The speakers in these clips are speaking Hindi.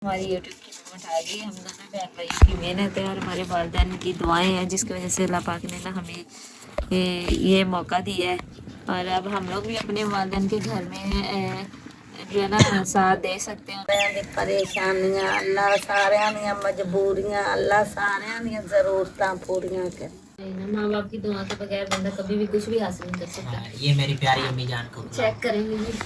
हमारी यूट्यूब की पेमेंट आ गई। हम दोनों बहन भाई की मेहनत है और हमारे वालिदैन की दुआएं हैं, जिसकी वजह से अल्लाह पाक ने ना हमें ये मौका दिया है। और अब हम लोग भी अपने वालिदैन के घर में जो है ना साथ दे सकते हैं। दी परेशानियां अल्लाह सारियां दी मजबूरियां अल्लाह सारियां दी जरूरतां पूरियां करे। माँ बाप की दुआ के बगैर बंदा कभी भी कुछ भी हासिल नहीं कर सकता। ये मेरी प्यारी अम्मी जान को चेक करेंगे जी।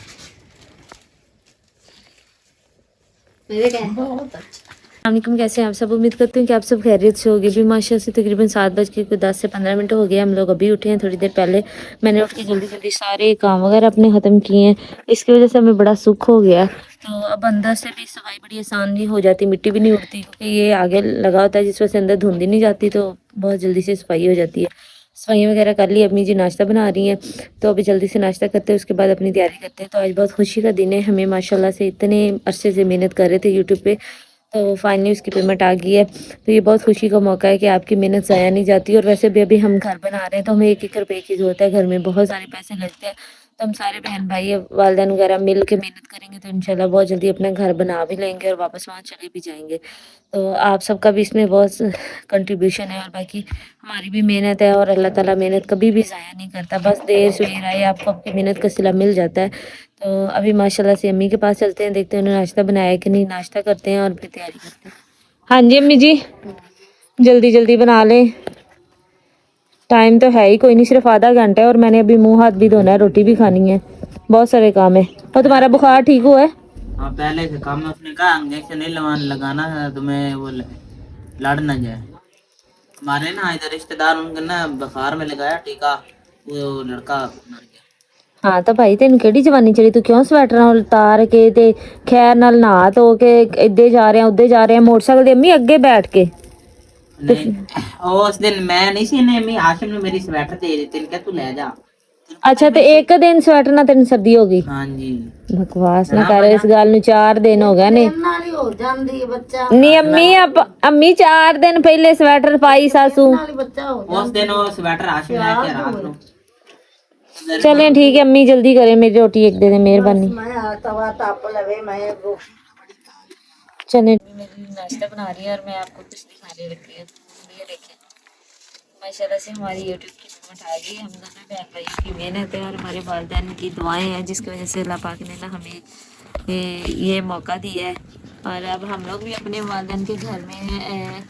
मेरे क्या बहुत अच्छा। अस्सलाम, कैसे हैं आप सब? उम्मीद करती हूँ कि आप सब खैरियत से होगी। भी माशा से तकरीबन 7 बज के 10 से 15 मिनट हो गए। हम लोग अभी उठे हैं, थोड़ी देर पहले मैंने उठ के जल्दी जल्दी सारे काम वगैरह अपने ख़त्म किए हैं। इसकी वजह से हमें बड़ा सुख हो गया। तो अब अंदर से भी सफाई बड़ी आसान नहीं हो जाती, मिट्टी भी नहीं उड़ती क्योंकि ये आगे लगा होता है, जिस वजह से अंदर धुंध ही नहीं जाती, तो बहुत जल्दी से सफाई हो जाती है। सफाई वगैरह कर ली, अम्मी जी नाश्ता बना रही हैं, तो अभी जल्दी से नाश्ता करते हैं, उसके बाद अपनी तैयारी करते हैं। तो आज बहुत खुशी का दिन है हमें, माशाल्लाह से इतने अरसे से मेहनत कर रहे थे यूट्यूब पे, तो फाइनली उसकी पेमेंट आ गई है। तो ये बहुत खुशी का मौका है कि आपकी मेहनत ज़ाया नहीं जाती। और वैसे भी अभी हम घर बना रहे हैं तो हमें 1-1 रुपए की ज़रूरत है, घर में बहुत सारे पैसे लगते हैं। तो हम सारे बहन भाई वालिदैन वगैरह मिल के मेहनत करेंगे तो इंशाल्लाह बहुत जल्दी अपना घर बना भी लेंगे और वापस वहाँ चले भी जाएंगे। तो आप सबका भी इसमें बहुत कंट्रीब्यूशन है और बाकी हमारी भी मेहनत है। और अल्लाह ताला मेहनत कभी भी ज़ाया नहीं करता, बस देर सवेर आए आपको आपकी मेहनत का सिला मिल जाता है। तो अभी माशाल्लाह से अम्मी के पास चलते हैं, देखते हैं उन्होंने नाश्ता बनाया है कि नहीं। नाश्ता करते हैं और फिर तैयारी करते हैं। हाँ जी अम्मी जी, जल्दी जल्दी बना लें, टाइम तो है ही कोई नहीं, सिर्फ आधा घंटा है और मैंने अभी मुंह हाथ भी धोना है, रोटी भी खानी है, बहुत सारे काम है। और तुम्हारा बुखार ठीक हुआ है? हाँ पहले से काम में उसने कहा इंजेक्शन नहीं लगाना है तो मैं वो लड़ ना जाए। हमारे ना इधर रिश्तेदार उनके ना बुखार में लगाया टीका, वो लड़का मर गया। हाँ तो भाई तेन केड़ी जवानी चढ़ी, तू क्यों स्वेटर नाल उतार के ते खैर नाल नहा धो के इधे जा रहे हैं उधे जा रहे हैं मोटरसाइकिल दे अम्मी अगे बैठ के। नहीं उस दिन मैं नहीं सी ने मी आशिम ने मेरी स्वेटर दे दी, तेन क्या तू ले जा। अच्छा तो एक दिन स्वेटर ना तेन सर्दी हो गई? हाँ जी बकवास ना कर, इस गल नु 4 दिन हो गए ने। नाल ही हो जांदी है बच्चा नहीं अम्मी अम्मी 4 दिन पहले स्वेटर पाई सासू। नाल ही बच्चा हो उस दिन वो स्वेटर आशिम लेके रात को। चलें ठीक है अम्मी, जल्दी करें, मेरी रोटी एक दे दे मेहरबानी। मैं तवा ताप लवे मैं वो चलें। मेरी नाश्ता बना रही है और मैं आपको कुछ दिखाने लगी हूँ। ये देखें माशाल्लाह से हमारी यूट्यूब की पेमेंट आ गई। हम दोनों बहन भाई की मेहनत है और हमारे वालिदैन की दुआएं हैं, जिसकी वजह से अल्लाह पाक ने ना हमें ये मौका दिया है। और अब हम लोग भी अपने वालिदैन के घर में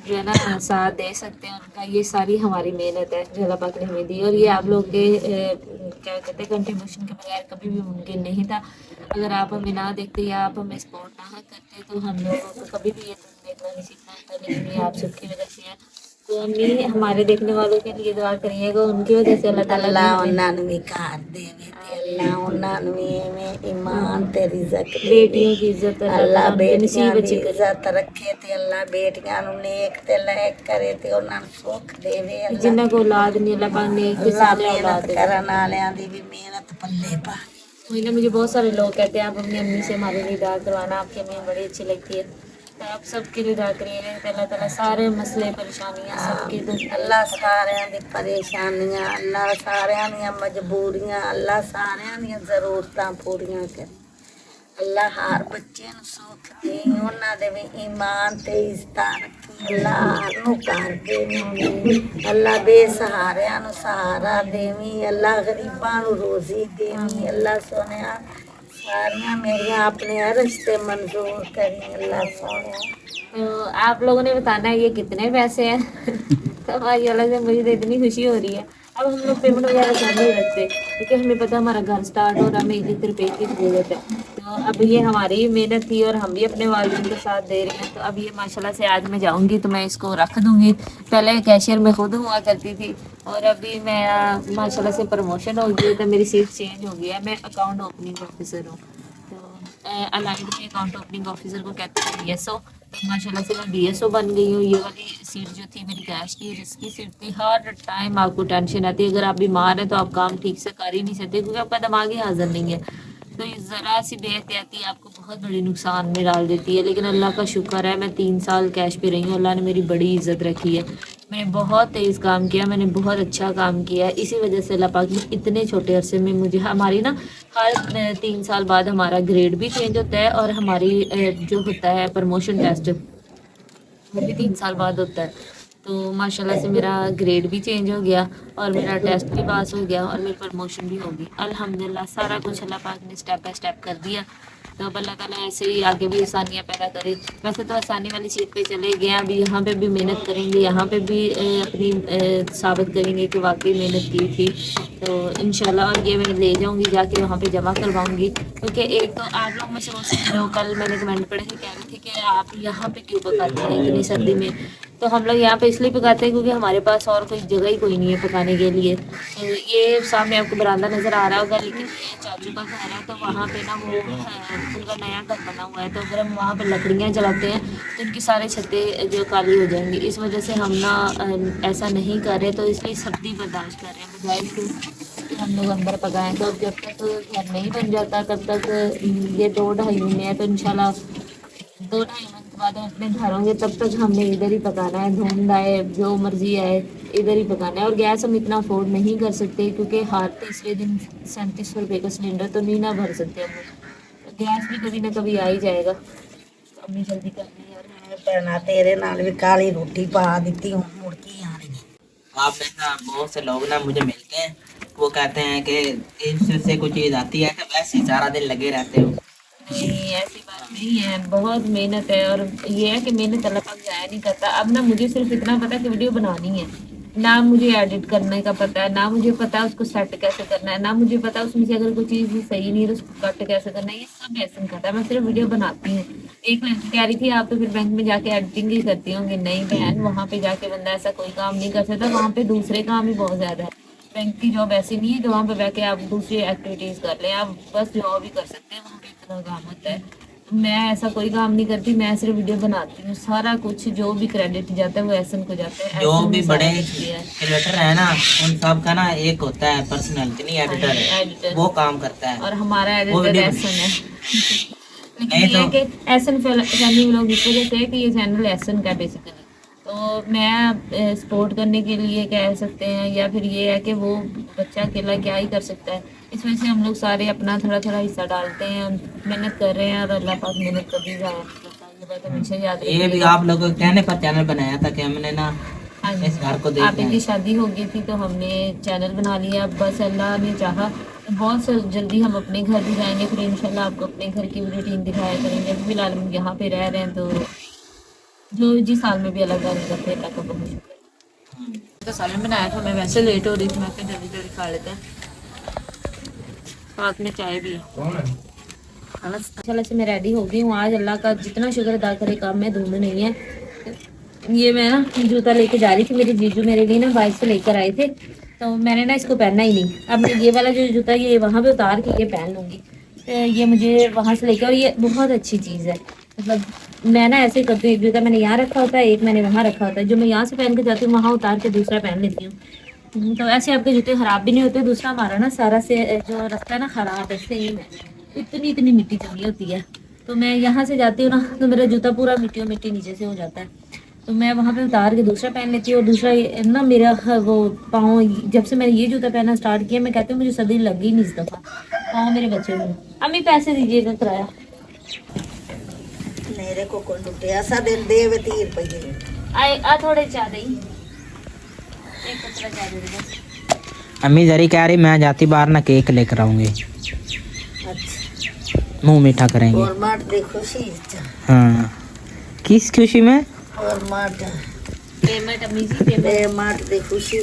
जो है ना साथ दे सकते हैं उनका। ये सारी हमारी मेहनत है जो अल्लाह पाक ने हमें दी, और ये आप लोग के क्या कहते हैं कंट्रीब्यूशन के बगैर कभी भी मुमकिन नहीं था। अगर आप हमें ना देखते या आप हमें सपोर्ट ना करते तो हम लोगों को कभी भी ये देखना नहीं सीखना था, लेकिन ये आप सबकी वजह से है। तो अम्मी हमारे देखने वालों के लिए दुआ करिएगा, उनकी वजह से अल्लाह ताला अल्लाह उन्हां नूं भी घर देवे ते अल्लाह उन्हां नूं भी इवें ईमान ते रिज़्क देवे। बेटियों की इज्जत अल्लाह ताला बेटियां नसीब दी च करे। इज्जत रखे ते अल्लाह बेटियां नूं नेक ते लायक करे ते उन्हां नूं सुख देवे। अल्लाह जिन्ना को औलाद नहीं अल्लाह पाक ने एक अल्लाह साले मेहनत औलाद दे। करन वालियां दी भी मेहनत पल्ले पा। वही ना, मुझे बहुत सारे लोग कहते हैं आप अपनी अम्मी से हमारे लिए दुआ करवाना, आपकी अम्मी बड़ी अच्छी लगती है। तो आप सबके लिए दुआ करिएगा कि अल्लाह ताला सारे मसले परेशानियां सबके दुख अल्लाह सारियां दी परेशानियां अल्लाह सारियां दी मजबूरियां अल्लाह सारियां दी जरूरतां पूरियां करे। अल्लाह हर बच्चे नूं सुख दे, उन्हां दे भी ईमान ते इज्जत रखी। अल्लाह हर नूं कर देवी। अल्लाह बेसहारियां नूं सहारा देवी। अल्लाह गरीबां नूं रोजी देवी। अल्लाह सोनिया सारियां मेरियां अपने रिश्ते मंजूर करी। अल्लाह सोनिया तो आप लोगों ने बताना है ये कितने पैसे हैं। तो माशाल्लाह से मुझे तो इतनी खुशी हो रही है। अब हम लोग पेमेंट वगैरह कर नहीं रखते क्योंकि हमें पता हमारा घर स्टार्ट हो रहा है, हमें 1-1 रुपए की ज़रूरत है। तो अब ये हमारी ही मेहनत थी और हम भी अपने वालिदैन के साथ दे रहे हैं। तो अब ये माशाल्लाह से आज मैं जाऊंगी तो मैं इसको रख दूंगी। पहले कैशियर में खुद हुआ करती थी और अभी मैं माशाल्लाह से प्रमोशन हो गई है तो मेरी सीट चेंज हो गई है, मैं अकाउंट ओपनिंग ऑफिसर हूँ। तो अलाइड में अकाउंट ओपनिंग ऑफिसर को कहते हैं BSO। तो माशाल्लाह से मैं BSO बन गई हूँ। ये वाली सीट जो थी मेरी कैश की रिस्की सीट थी, हर टाइम आपको टेंशन आती है। अगर आप बीमार हैं तो आप काम ठीक से कर ही नहीं सकते क्योंकि आपका दिमाग ही हाजिर नहीं है। तो ये ज़रा सी बेहतियाती आपको बहुत बड़ी नुकसान में डाल देती है। लेकिन अल्लाह का शुक्र है मैं 3 साल कैश पे रही हूँ, अल्लाह ने मेरी बड़ी इज्जत रखी है। मैंने बहुत तेज़ काम किया, मैंने बहुत अच्छा काम किया। इसी वजह से अल्लाह पाक ने इतने छोटे अरसे में मुझे, हमारी ना हर 3 साल बाद हमारा ग्रेड भी चेंज होता है और हमारी जो होता है प्रमोशन टेस्ट, वो भी 3 साल बाद होता है। तो माशाल्लाह से मेरा ग्रेड भी चेंज हो गया और मेरा टेस्ट भी पास हो गया और मेरी प्रमोशन भी होगी अल्हम्दुलिल्लाह। सारा कुछ अल्लाह पाक ने स्टेप बाय स्टेप कर दिया। तो अब अल्लाह ताला ऐसे ही आगे भी आसानियाँ पैदा करे। वैसे तो आसानी वाली सीट पे चले गए हैं, अभी यहाँ पे भी मेहनत करेंगे, यहाँ पे भी अपनी साबित करेंगे कि वाकई मेहनत की थी। तो इंशाल्लाह और ये मैं ले जाऊँगी, जाके वहाँ पे जमा करवाऊँगी। क्योंकि एक तो आप लोग में से वो कल मैंने कमेंट पढ़े थे, कह रहे थे कि आप यहाँ पे क्यों पकाते हैं इतनी सर्दी में। तो हम लोग यहाँ पे इसलिए पकाते हैं क्योंकि हमारे पास और कोई जगह ही कोई नहीं है पकाने के लिए। तो ये सामने आपको बरामदा नज़र आ रहा होगा, लेकिन ये चाचू का घर है, तो वहाँ पे ना वो उनका नया घर बना हुआ है। तो अगर हम वहाँ पे लकड़ियाँ जलाते हैं तो उनकी सारी छतें जो काली हो जाएंगी। इस वजह से हम ना ऐसा नहीं कर रहे, तो इसलिए सर्दी बर्दाश्त कर रहे हैं बजाय इसके हम लोग अंदर पकाएं। तो जब तक घर नहीं बन जाता तब तक ये 2-2.5 महीने है, तो इंशाल्लाह 2-2.5 महीने के बाद हम अपने घर होंगे, तब तक हमने इधर ही पकाना है। धुंध आए जो मर्जी आए इधर ही पकाना है। और गैस हम इतना अफोर्ड नहीं कर सकते क्योंकि हर तीसरे दिन 3700 रुपये का सिलेंडर तो नहीं ना भर सकते हम लोग। गैस भी कभी ना कभी आ ही जाएगा, तो अम्मी जल्दी करनी है। भैना तेरे नाल भी काली रोटी पा दी हूँ, मुड़ के आ रही है। आप ऐसा बहुत से लोग ना मुझे मिलते हैं, वो कहते हैं कि इससे कोई चीज़ आती है तो वैसे ही सारा दिन लगे रहते हो। नहीं, ऐसी बात नहीं है, बहुत मेहनत है। और ये है कि मेहनत अल्लाह पाक ज़ाया नहीं करता। अब ना मुझे सिर्फ इतना पता है कि वीडियो बनानी है, ना मुझे एडिट करने का पता है, ना मुझे पता है उसको सेट कैसे करना है, ना मुझे पता है उसमें से अगर कोई चीज़ सही नहीं है तो उसको कट कैसे करना है। ये सब ऐसा करता है, मैं सिर्फ वीडियो बनाती हूँ। एक लड़की कह रही थी आप तो फिर बैंक में जाके एडिटिंग ही करती होंगी। नहीं बहन, वहाँ पे जाके बंदा ऐसा कोई काम नहीं कर सकता, वहाँ पे दूसरे काम ही बहुत ज़्यादा है। बैंक की जॉब ऐसी नहीं है कि वहाँ पे बैठ के आप दूसरी एक्टिविटीज़ कर लें, आप बस जॉब ही कर सकते हैं, वहाँ पे इतना काम होता है। मैं ऐसा कोई काम नहीं करती, मैं सिर्फ वीडियो बनाती हूँ। सारा कुछ जो भी क्रेडिट जाता है वो एहसन को जाता है। जो एहसन भी ने बड़े सारा कुछ किया है। क्रिएटर है ना, उन सब का ना एक होता है पर्सनैलिटी, नहीं एडिटर है, एडिटर। वो काम करता है। और हमारा वो एडिटर वीडियो एहसन है। लेकिन नहीं ये है तो कि एहसन फैमिली व्लॉग इस वजह से है कि ये चैनल एहसन का बेसिकली, तो मैं सपोर्ट करने के लिए कह सकते हैं, या फिर ये है कि वो बच्चा अकेला क्या ही कर सकता है। इस वजह से हम लोग सारे अपना थोड़ा थोड़ा हिस्सा डालते हैं, मेहनत कर रहे हैं और अल्लाह पाक मेहनत कभी ज़ाया नहीं करता। ये बात हमेशा याद ये भी रखिएगा। आप लोगों के कहने पर चैनल बनाया था कि हमने ना हाँ जी, इस घर को आप देखना इनकी है। शादी हो गई थी तो हमने चैनल बना लिया। बस अल्लाह ने चाहा तो बहुत जल्दी हम अपने घर भी जाएंगे, फिर इंशाल्लाह आपको अपने घर की भी रूटीन दिखाया करेंगे। फिलहाल हम यहाँ पे रह रहे हैं, तो जो जिस साल में भी अलग अलग करते हैं, अल्लाह का बहुत शुक्र है। तो सालन बनाया था, मैं वैसे लेट हो रही थी, मैं फिर जल्दी जल्दी खा लेते हैं, साथ में चाय भी है। माशाल्लाह से मैं रेडी हो गई हूँ। आज अल्लाह का जितना शुक्र अदा करे, काम में धूम नहीं है। ये मैं ना जूता लेके जा रही थी, मेरे जीजू मेरे लिए ना बाइक से लेकर आए थे, तो मैंने ना इसको पहनना ही नहीं। अब मैं ये वाला जो जूता ये वहाँ पे उतार के ये पहन लूँगी। तो ये मुझे वहाँ से लेकर, और ये बहुत अच्छी चीज़ है। मतलब मैं ना ऐसे करती हूँ, एक जूता मैंने यहाँ रखा होता है, एक मैंने वहाँ रखा होता है। जो मैं यहाँ से पहन के जाती हूँ वहाँ उतार के दूसरा पहन लेती हूँ। तो ऐसे आपके जूते ख़राब भी नहीं होते। दूसरा हमारा ना सारा से जो रास्ता है ना ख़राब है, सेम है, इतनी इतनी मिट्टी जमी होती है। तो मैं यहाँ से जाती हूँ ना, तो मेरा जूता पूरा मिट्टी नीचे से हो जाता है। तो मैं वहाँ पे उतार के दूसरा पहन लेती हूँ। और दूसरा ना मेरा वो पाँव, जब से मैंने ये जूता पहनना स्टार्ट किया, मैं कहती हूँ मुझे सर्दी लगी नहीं इस दफ़ा। पाँव मेरे बच्चे हुए। अम्मी पैसे दीजिएगा किराया। मेरे को कोई लुटिया सा दिन दे 30 रुपये। आए आ थोड़े ज़्यादा ही, एक कचरा ज़्यादा दे बस। अम्मी जरी कह रही मैं जाती बाहर ना केक लेकर आऊंगी, अच्छा, मुंह मीठा करेंगे। और माट दे खुशी। हाँ, किस खुशी में? और माट पेमेंट अम्मी जी पेमेंट। दे माट दे खुशी।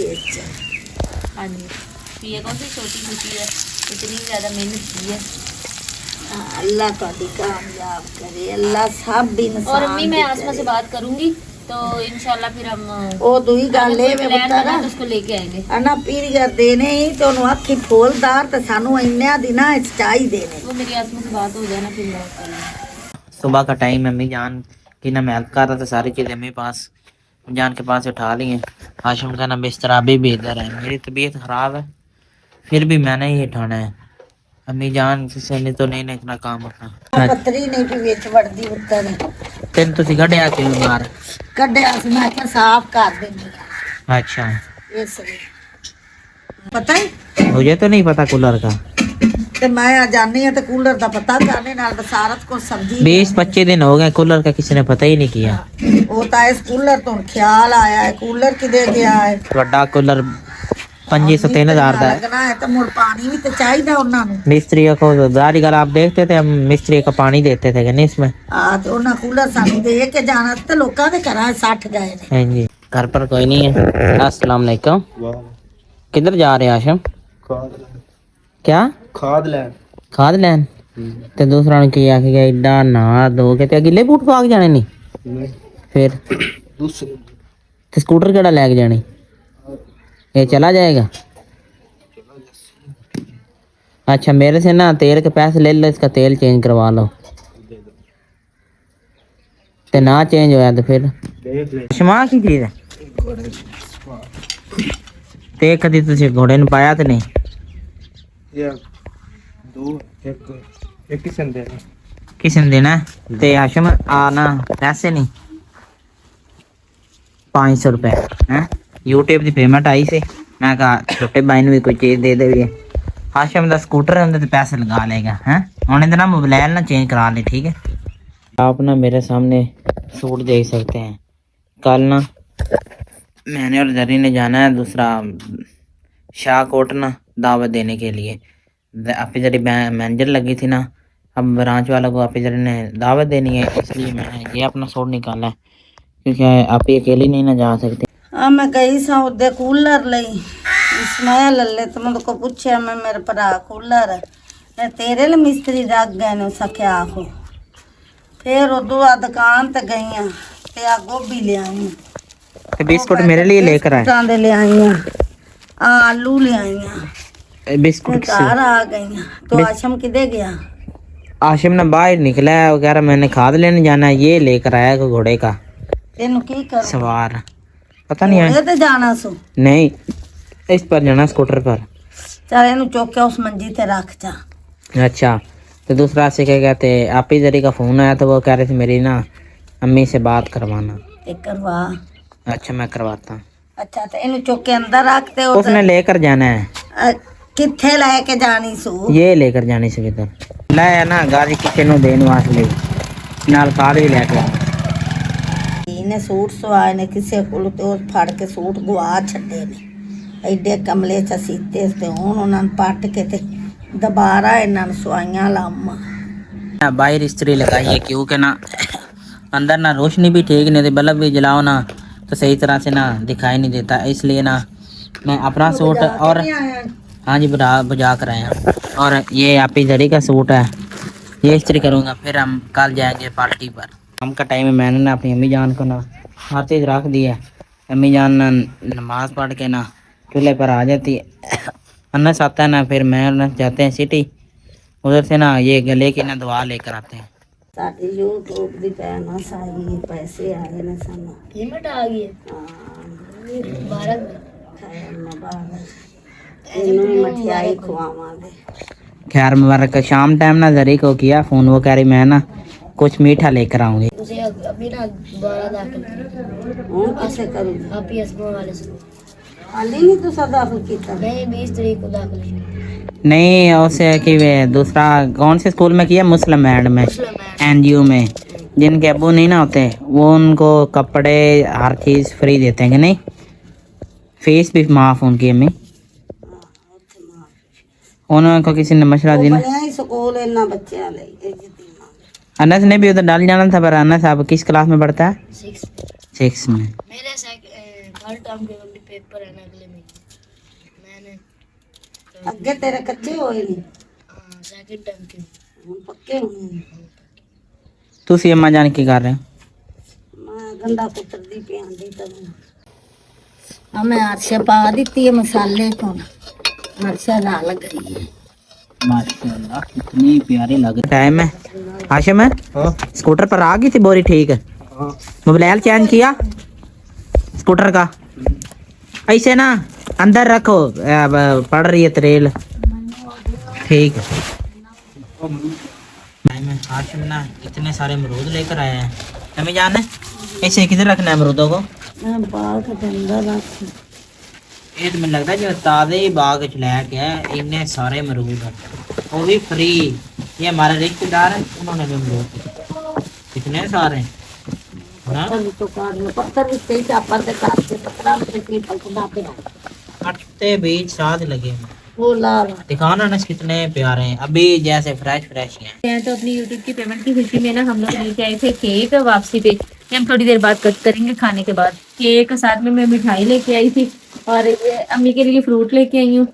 हाँ जी, ये कौन सी छोटी खुशी है, इतनी ज़्यादा मेहनत की है। अल्लाह ਤੁਹਾਡੀ कामयाब करे, अल्लाह सब इंसान। और अम्मी मैं आसमा से बात करूंगी तो इंशाल्लाह फिर हम ओ दुई गल ए वे प्लान पुत्तर बना के उसको लेके आएंगे। अना पीरिया देने ही तो नु अखी फूलदार ते सानू इन्ने दिना चाही देने। वो मेरी आसमा से बात हो जाए ना, फिर मैं कर लूंगी। सुबह का टाइम है, अम्मी जान की ना मैं हेल्प कर रहा था, सारी चीज़ें अम्मी पास जान के पास उठा ली हैं। हाशिम का ना बिस्तर अभी भी इधर है, मेरी तबीयत ख़राब है फिर भी मैंने ही उठाना है। अम्मी जान से ने तो नहीं इतना काम अपना पत्तरी नहीं भी विच वड़दी उत्तर तेन तुसी कढ़िया क्यों बाहर? कड्ढिया सी मैं क्या साफ कर देनी। अच्छा, इसलिए पता ही मुझे तो नहीं पता कूलर का। ते मैं आ जानी है तो कूलर का पता करने नाल बसारत को सब्जी 20-25 दिन हो गए, कूलर का किसी ने पता ही नहीं किया। वो तो इस कूलर तो ख्याल आया है, कूलर किदे गया है। बड़ा कूलर 2500-3000 का है। लगना है तो मुड़ पानी भी तो चाहिए उन्होंने। मिस्त्री को दारी गल आप देखते थे, हम मिस्त्री को पानी देते थे कि नहीं इसमें। तो उन्हें कूलर सानू दे के जाना तो लोगों के घर 60 गए ने। हाँ जी, घर पर कोई नहीं है। अस्सलाम वालेकुम। किधर जा रहे हैं आशम? क्या खाद लैन? ते दूसरा ने की आखिया एडा नहा धो के ते गिले बूट पा के जाने नहीं फिर ते स्कूटर केड़ा लैके जाने? ये चला जाएगा? अच्छा, मेरे से ना तेल के पैसे ले लो, इसका तेल चेंज करवा लो। ते ना चेंज होया तो फिर शमा की चीज है ते कदी तुझे घोड़े ने पाया तो नहीं? किसी ने देना है? ते आशम आना पैसे नहीं 500 रुपए हैं यूट्यूब की पेमेंट आई से, मैं कहा छोटे भाई ने भी कोई चीज दे दे। आशम का स्कूटर है उनके पैसे लगा लेगा हैं, उन्हें ना मोबाइल ना चेंज करा ले, ठीक है? आप ना मेरे सामने सूट देख सकते हैं। कल ना मैंने और जरी ने जाना है दूसरा शाहकोट ना दावत देने के लिए। आपी जरी मैनेजर लगी थी ना, अब ब्रांच वालों को आपी जरी ने दावत देनी है, इसलिए मैंने ये अपना सूट निकाला है, क्योंकि आप ही अकेली नहीं ना जा सकते। हाँ मैं गई सा उदे कूलर लई इस्माइल ले तो मैं को पूछया मैं मेरे भरा कूलर है तेरे लिए मिस्त्री रख गए ने सख्या आखो। फिर उदो दुकान ते गई ते आ गोभी ले आई तो बिस्कुट मेरे लिए लेकर आए, दे ले आई आलू ले आई बिस्कुट घर आ गई। तो आशम किधे गया? आशिम ने बाहर निकला है, वो कह रहा मैंने खाद लेने जाना है, ये लेकर आया को घोड़े का तेन की कर सवार, पता नहीं है। ते जाना सो नहीं, इस पर जाना स्कूटर पर। चल इन चुक के उस मंजी ते रख जा। अच्छा, तो दूसरा से क्या कहते आप ही जरी का फोन आया तो वो कह रहे थे मेरी ना अम्मी से बात करवाना। ते करवा। अच्छा, मैं करवाता हूँ। अच्छा तो इन चुक के अंदर रखते हो उसने लेकर जाना है। किथे लेके जानी सू? ये लेकर जाने से किधर लाया ना गाड़ी किसी ने देने वास्ते नाल खाद भी लेके इने सूट सवाए ने किसी को तो फड़ के सूट गवा छड़े ने एडे कमले च सीते ते हुन उन्हां पट के ते दोबारा इन्हां सवाइयां लामा। बाहर इस्त्री लगाई है क्योंकि ना अंदर ना रोशनी भी ठीक नहीं, बल्ब भी जलाओ ना तो सही तरह से ना दिखाई नहीं देता, इसलिए ना मैं अपना सूट और हाँ जी बुझा कर आया। और ये आप ही जरी का सूट है, ये इस्त्री करूँगा, फिर हम कल जाएंगे पार्टी पर। शाम का टाइम है, मैंने ना अपनी अम्मी जान को ना हर चीज़ रख दी है। अम्मी जान ना नमाज पढ़ के ना चूल्हे पर आ जाती है, अनस आता है ना, फिर मैं अनस जाते हैं सिटी, उधर से ना ये गले की ना दुआ लेकर आते हैं। साडी यूट्यूब दी पैना साई पैसे आए ने सानू पेमेंट आ गई है। हां भारत खैर मुबारक इन्होंने मठियाई खुआवांगे। खैर मुबारक। शाम टाइम ना जरी को किया फोन, वो कह रही मैं ना कुछ मीठा लेकर आऊंगी। मुझे अभी ना दोबारा दाखिल हूं कैसे करूं? आप ही अस्मा वाले से आली नहीं तो सदा कीता नहीं 20 तारीख को दाखिल नहीं, उसे कि वे दूसरा कौन से स्कूल में किया? मुस्लिम एंड में एनजीओ में, जिनके अबू नहीं ना होते वो उनको कपड़े हर चीज़ फ्री देते हैं कि नहीं, फीस भी माफ़ उनकी अम्मी। उनको किसी ने मशवरा दिया स्कूल इन्ना बच्चे ले अनस ने भी उधर डाल जाना था, पर अनस अब किस क्लास में पढ़ता है? 6 में। मेरे हर टर्म के पेपर है ना अगले महीने, मैंने अगे तेरे कच्चे होए नहीं सेकंड टर्म के पक्के होने। तुसी अम्मा जान की कर रहे हो? मैं गंदा पुत्र दी पियां दी तब मैं अर्शा पा दी है मसाले को, अर्शा डाल गई है। माशाल्लाह कितनी प्यारी लग रही है। टाइम है आशिम है स्कूटर पर आ गई थी बोरी, ठीक है? मोबाइल चेंज किया स्कूटर का, ऐसे ना अंदर रखो, पड़ रही है त्रेल, ठीक है? आशिम ना इतने सारे अमरूद लेकर आए हैं। हमें जाना है ऐसे किधर रखना है अमरूदों को? मैं बाग के अंदर रख ਇਹ ਤਾਂ ਮੈਨੂੰ ਲੱਗਦਾ ਜਿਵੇਂ ਤਾਜ਼ੇ ਹੀ ਬਾਗ ਚ ਲੈ ਕੇ ਆਏ ਇੰਨੇ ਸਾਰੇ ਅਮਰੂਦ हैं वो भी फ्री ये हमारे रिश्तेदार हैं उन्होंने भी अमरूद दिए। कितने सारे हैं हाँ पत्थर तो काट लो पत्थर भी सही चापर से काट के पत्थर में से पलकदा पे कटते बीच साथ लगे हैं वो लाल दिखाना ना कितने प्यारे हैं अभी जैसे फ्रेश फ्रेश हैं हैं तो अपनी यूट्यूब की पेमेंट की खुशी में ना हम लोग लेके आए थे केक वापसी पे ये हम थोड़ी देर बाद कट करेंगे खाने के बाद केक साथ में मैं मिठाई लेके आई थी और ये अम्मी के लिए फ्रूट लेके आई हूँ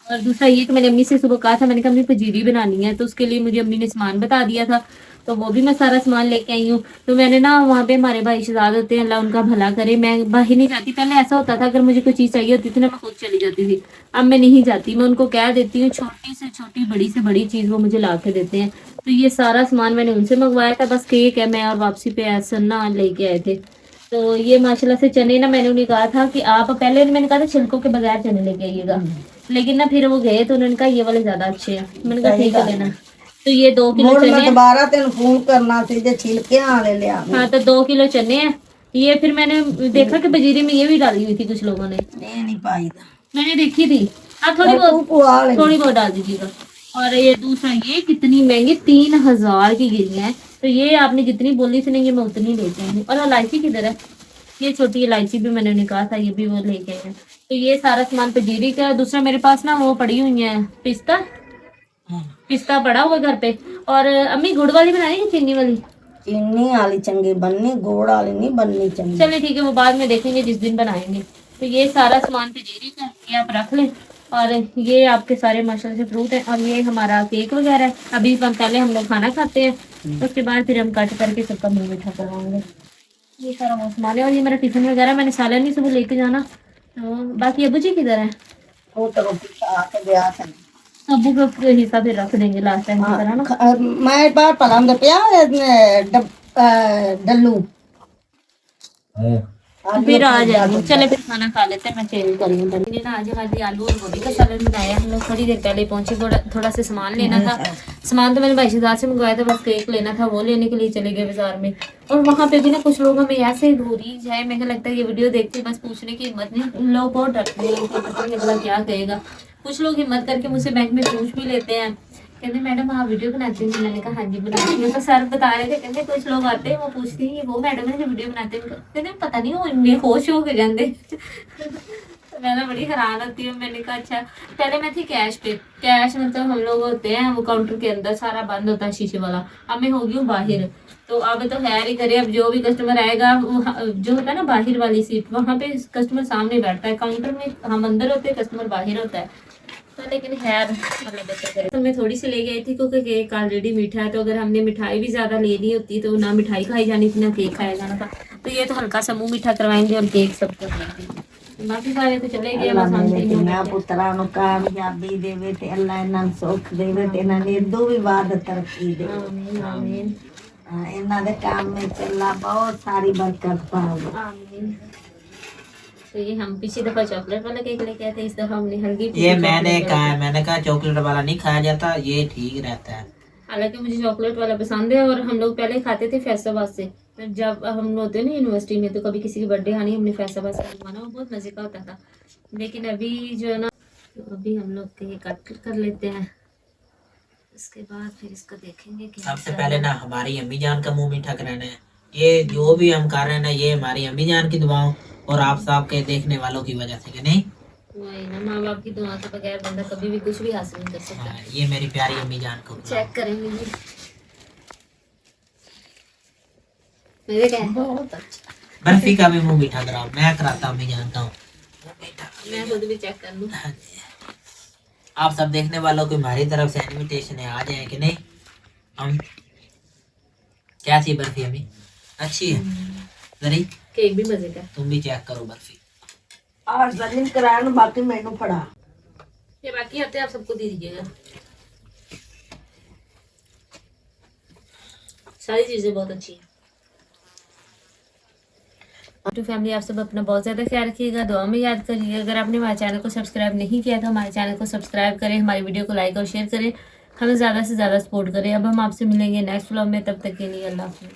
और दूसरा ये कि मैंने अम्मी से सुबह कहा था मैंने कहा अम्मी पजीरी बनानी है तो उसके लिए मुझे अम्मी ने सामान बता दिया था तो वो भी मैं सारा सामान लेके आई हूँ तो मैंने ना वहाँ पे हमारे भाई शहजाद होते हैं अल्लाह उनका भला करे मैं बाहर नहीं जाती पहले ऐसा होता था अगर मुझे कोई चीज़ चाहिए होती थी ना मैं खुद चली जाती थी अब मैं नहीं जाती मैं उनको कह देती हूँ छोटी से छोटी बड़ी से बड़ी चीज़ वो मुझे ला के देते हैं तो ये सारा सामान मैंने उनसे मंगवाया था बस केक है मैं और वापसी पे ऐसा ना लेके आए थे तो ये माशाल्लाह से चने ना मैंने उन्हें कहा था कि आप पहले मैंने कहा था छिलकों के बगैर चने लेके आइएगा लेकिन ना फिर वो गए तो उन्होंने कहा ये वाले ज्यादा अच्छे हैं मैंने कहा ठीक है लेना तो ये 2 किलो मोड़ चने मैं हैं। दोबारा तेन फोन करना थे जे छिलके आले ले आ हाँ तो 2 किलो चने हैं ये फिर मैंने देखा कि बजीरे में ये भी डाली हुई थी कुछ लोगों ने नहीं पाई था मैंने देखी थी आप थोड़ी बहुत थोड़ी बहुत डाल दीजिएगा और ये दूसरा ये कितनी महंगी 3000 की गिरी है तो ये आपने जितनी बोली थी ना ये मैं उतनी लेते हैं और इलायची किधर है ये छोटी इलायची भी मैंने उन्हें कहा था ये भी वो लेके आए हैं तो ये सारा सामान पजीरी का दूसरा मेरे पास ना वो पड़ी हुई है पिस्ता पड़ा हुआ घर पे और अम्मी गुड़ वाली बनानी है चीनी वाली चीनी वाली चंगी बननी गोड़ वाली नहीं बननी चंगी चलिए ठीक है वो बाद में देखेंगे जिस दिन बनाएंगे तो ये सारा सामान पजीरी का ये आप रख लें और ये आपके सारे माशाल्लाह से फ्रूट है और ये हमारा केक वगैरह है अभी पहले हम लोग खाना खाते हैं उसके बाद फिर हम कट करके सबका मुंह मीठा करवाएंगे ये सारा वो सामान है और ये मेरा टिफिन वगैरह मैंने सालन नहीं सुबह लेके जाना तो बाकी अबू जी किधर है वो तो रोटी आके गया था अबू का हिस्सा फिर रख देंगे लास्ट टाइम की तरह ना मैं बार पलाम दे पिया डल्लू फिर आ जाएंगे चले फिर खाना खा लेते हैं मैं चेंज कर लूँ मैंने ना आज हमारी आलू और गोभी का सालन बनाया हम लोग थोड़ी देर पहले पहुंचे थोड़ा सा सामान लेना था सामान तो मैंने भाई शहजाद से मंगवाया था बस केक लेना था वो लेने के लिए चले गए बाजार में और वहाँ पे भी ना कुछ लोगों में ऐसे घूरी जाए मुझे लगता है ये वीडियो देखते बस पूछने की हिम्मत नहीं लोग बहुत डरते हैं उनको पता नहीं अगला क्या कहेगा कुछ लोग हिम्मत करके मुझसे बैंक में पूछ भी लेते हैं कहते मैडम आप वीडियो बनाते हैं मैंने कहा हाँ जी बनाती हूँ तो सर बता रहे थे कहते कुछ लोग आते हैं वो पूछते हैं ये वो मैडम है जो वीडियो बनाते हैं कहते पता नहीं वो इनमें होश हो के जाते तो मैं ना बड़ी हैरान होती हूँ मैंने कहा अच्छा पहले मैं थी कैश पे कैश मतलब हम लोग होते हैं वो काउंटर के अंदर सारा बंद होता है शीशे वाला अब मैं हो गई हूँ बाहर तो अब तो खैर ही करे अब जो भी कस्टमर आएगा जो होता है ना बाहर वाली सीट वहाँ पे कस्टमर सामने बैठता है काउंटर में हम अंदर होते हैं कस्टमर बाहर होता है तो लेकिन खैर तो मैं थोड़ी सी ले गई थी क्योंकि केक ऑलरेडी मीठा है तो अगर हमने मिठाई भी ज़्यादा लेनी होती तो ना मिठाई खाई जानी थी ना केक खाया जाना था तो ये तो हल्का सा मुंह मीठा करवाएंगे और केक सबको देंगे बाकी सारे तो चले गए बस हम मैं पुत्रा नु कामयाबी देवे ते अल्लाह इन्हां ਨੂੰ सुख देवे ते इन्हां ने दो भी बाद तरक्की दे आमीन आमीन इन्हां दे काम में चला बहुत सारी बरकत पाओ आमीन तो ये हम पिछली दफा चॉकलेट वाला केक लेके आए थे इस दफा हमने हल्दी ये मैंने कहा चॉकलेट वाला नहीं खाया जाता ये ठीक रहता है हालांकि मुझे चॉकलेट वाला पसंद है और हम लोग पहले खाते थे फैसलाबाद से जब हम होते हैं ना यूनिवर्सिटी में तो कभी किसी की बर्थडे आनी हमने फैसलाबाद से बनवाना वो बहुत मजे का होता था लेकिन अभी जो है ना तो अभी हम लोग केक कट कर लेते हैं उसके बाद फिर इसको देखेंगे कि सबसे पहले ना हमारी अम्मी जान का मुंह मीठा कराना है ये जो भी हम कर रहे हैं ना ये हमारी अम्मी जान की दुआओं और आप सब के देखने वालों की वजह से कि नहीं वही ना माँ बाप की दुआ के बगैर बंदा कभी भी कुछ भी हासिल नहीं कर सकता हाँ, ये मेरी प्यारी अम्मी जान को चेक करेंगे जी मेरे क्या बहुत अच्छा बर्फी का भी मुंह मीठा कराओ मैं कराता अम्मी जानता हूँ मैं खुद भी चेक कर लूँ आप सब देखने वालों को हमारी तरफ से इनविटेशन है आ जाए कि नहीं हम क्या थी बर्फी अम्मी अच्छी है जरी केक भी मजे का तुम भी चेक करो बर्फी आज जलीन कराया बाकी मैनू पड़ा ये बाकी आते आप सबको दे दीजिएगा सारी चीजें बहुत अच्छी हैं तो फैमिली आप सब अपना बहुत ज़्यादा ख्याल रखिएगा दुआ में याद करिए अगर आपने हमारे चैनल को सब्सक्राइब नहीं किया तो हमारे चैनल को सब्सक्राइब करें हमारी वीडियो को लाइक और शेयर करें हमें ज़्यादा से ज़्यादा सपोर्ट करें अब हम आपसे मिलेंगे नेक्स्ट व्लॉग में तब तक के लिए अल्लाह हाफ़िज़।